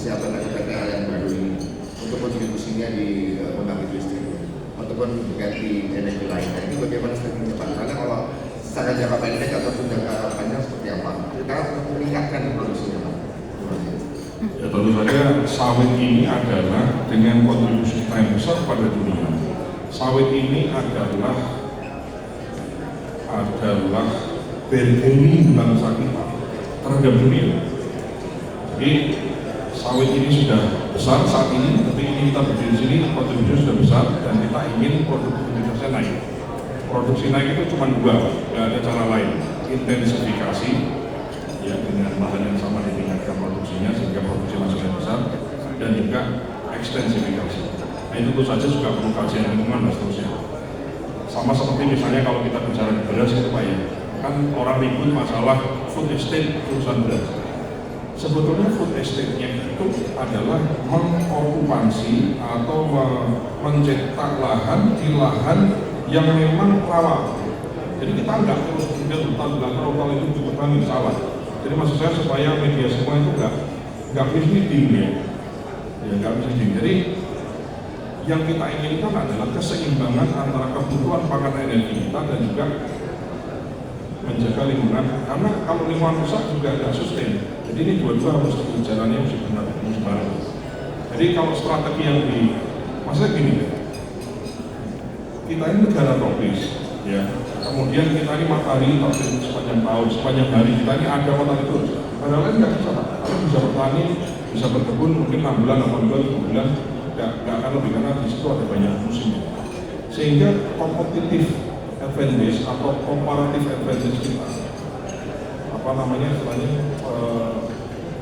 persiapan dari PTA yang baru ini untuk kontribusinya di pembangkit listrik ataupun ganti energi lain. Nah, ini bagaimana strateginya Pak? Karena kalau secara jangka pendek ataupun jangka panjang seperti apa? Kita harus meningkatkan produksinya Pak. Ya tentu saja sawit ini adalah dengan kontribusi yang besar pada dunia. Sawit ini adalah bargaining bangsa kita terhadap dunia. Jadi sawit ini sudah besar saat ini, tapi ini kita berdiri di sini kontribusi sudah besar dan kita ingin produktivitasnya naik. Produksi naik itu cuma dua, nggak ada cara lain. Intensifikasi, ya dengan lahan yang sama ditingkatkan produksinya sehingga produksi masih besar, dan juga ekstensifikasi. Nah itu tentu saja juga perlu kajian lingkungan dan seterusnya. Sama seperti misalnya kalau kita bicara di beras itu Pak ya, kan orang ribut masalah food estate urusan beras. Sebetulnya food estate-nya itu adalah mengokupasi atau mencetak lahan di lahan yang memang rawa. Jadi kita nggak terus kemudian hutan itu cukup kami salah. Jadi maksud saya supaya media semua itu nggak misleading ya, nggak misleading. Jadi yang kita inginkan adalah keseimbangan antara kebutuhan pangan energi kita dan juga menjaga lingkungan. Karena kalau lingkungan rusak juga nggak sustain. Jadi ini dua-dua harus jalannya harus benar, harus bareng. Jadi kalau strategi yang maksudnya gini, kita ini negara tropis, ya. Kemudian kita ini matahari terbit sepanjang tahun, sepanjang hari kita ini ada matahari terus. Padahal lain nggak bisa, kita bisa bertani, bisa berkebun mungkin 6 bulan, 8 bulan, 7 bulan, nggak akan lebih karena di situ ada banyak musimnya. Sehingga kompetitif advantage atau comparative advantage kita, apa namanya istilahnya,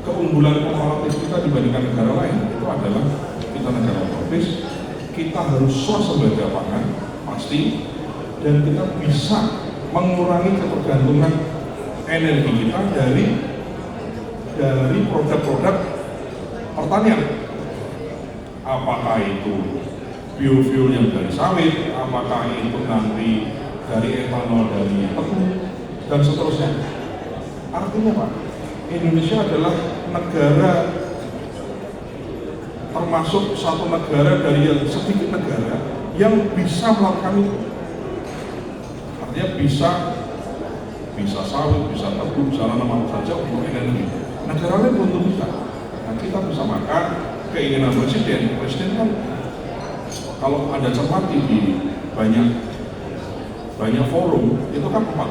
keunggulan komparatif kita dibandingkan negara lain itu adalah kita negara tropis, kita harus swasembada pangan pasti, dan kita bisa mengurangi ketergantungan energi kita dari produk-produk pertanian, apakah itu biofuel yang dari sawit, apakah itu nanti dari etanol dari tebu dan seterusnya. Artinya Pak, Indonesia adalah negara termasuk satu negara dari yang sedikit negara yang bisa melakukan itu. Artinya bisa sawit, bisa tebu, bisa nanam apa saja untuk energi. Negara lain belum bisa. Nah, kita bisa makan keinginan presiden kan kalau ada cermati di banyak forum itu kan empat: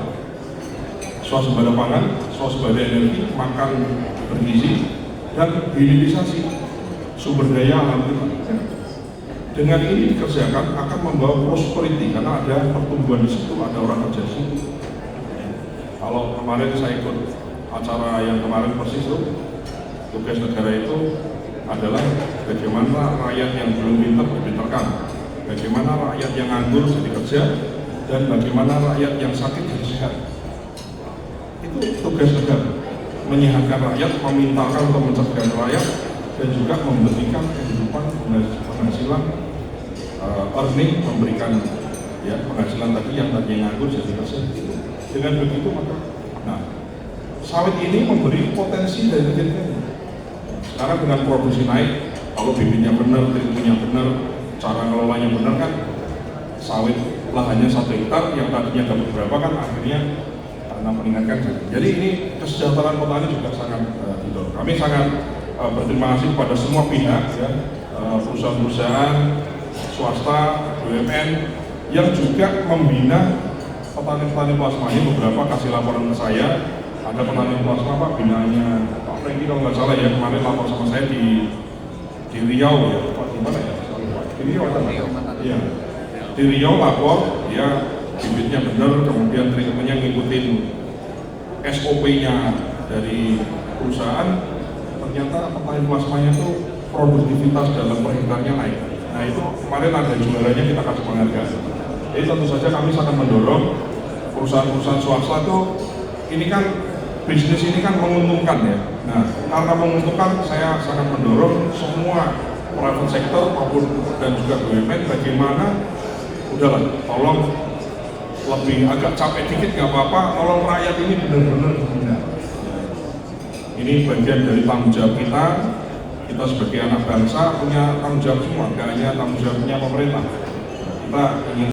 swasembada pangan, swasembada energi, makan bergizi, dan hilirisasi sumber daya alam kita. Dengan ini dikerjakan akan membawa prosperity karena ada pertumbuhan di situ, ada orang kerja di situ. Kalau kemarin saya ikut acara yang kemarin persis itu, tugas negara itu adalah bagaimana rakyat yang belum pintar dipintarkan, bagaimana rakyat yang nganggur jadi kerja, dan bagaimana rakyat yang sakit jadi sehat. Itu tugas negara, menyehatkan rakyat, memintarkan untuk mencerdaskan rakyat, dan juga memberikan kehidupan penghasilan, earning, memberikan ya penghasilan tadi yang nganggur jadi kerja. Dengan begitu maka, nah sawit ini memberi potensi dari kecil. Sekarang dengan produksi naik, kalau bibitnya benar, triknya benar, cara ngelolanya benar kan, sawit lahannya 1 hektar yang tadinya dapat berapa kan akhirnya karena meningkatkan. Jadi ini kesejahteraan petani juga sangat didorong. Kami sangat berterima kasih kepada semua pihak, ya, perusahaan-perusahaan swasta, BUMN yang juga membina petani-petani plasma ini. Beberapa kasih laporan ke saya, ada petani plasma Pak, binanya Pak Franky kalau nggak salah ya, kemarin lapor sama saya di Riau ya, Pak di mana ya? Di Riau ada ya. Di Riau lapor, ya bibitnya benar, kemudian treatmentnya ngikutin SOP-nya dari perusahaan, ternyata petani plasmanya itu produktivitas dalam per hektarnya naik. Nah itu kemarin ada juaranya, kita kasih penghargaan. Jadi tentu saja kami sangat mendorong perusahaan-perusahaan swasta itu, ini kan bisnis ini kan menguntungkan ya. Nah karena menguntungkan, saya sangat mendorong semua private sector maupun dan juga BUMN bagaimana udahlah, tolong lebih agak capek dikit nggak apa-apa, tolong rakyat ini benar-benar benar. Ini bagian dari tanggung jawab kita kita sebagai anak bangsa punya tanggung jawab semua, nggak hanya tanggung jawabnya pemerintah. Kita ingin